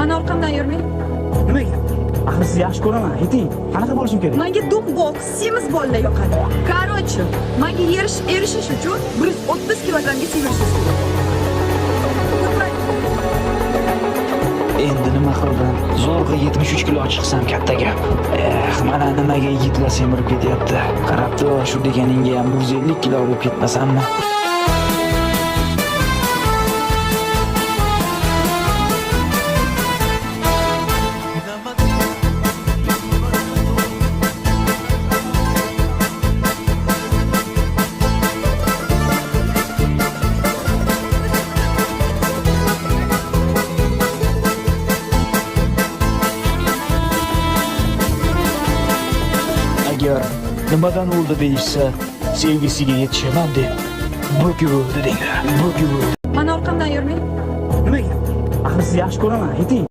Mana orqamdan yurmang. Nimaga? Axir sizni yaxshi ko'raman. Ayting, qanaqa bo'lishim kerak? Menga dumboq, semiz bolalar yoqadi. Короче, menga erishish uchun 130 kilogramga sevirishingiz kerak. Endi nima qildim? Zo'rg'a 73 kilo chiqsam katta gap. Mana nimaga yigitlar semirib ketyapti. Qarab tur, shu deganingga ham 150 kilo bo'lib ketmasammi? Agar nimadan o'ldi deyishsa, sevgisiga yetishaman deb, bo'kib o'ldi denglar. Bo'kib o'ldi. Mana orqamdan yurmang. Nimaga? Axir sizni yaxshi ko'raman. Ayting.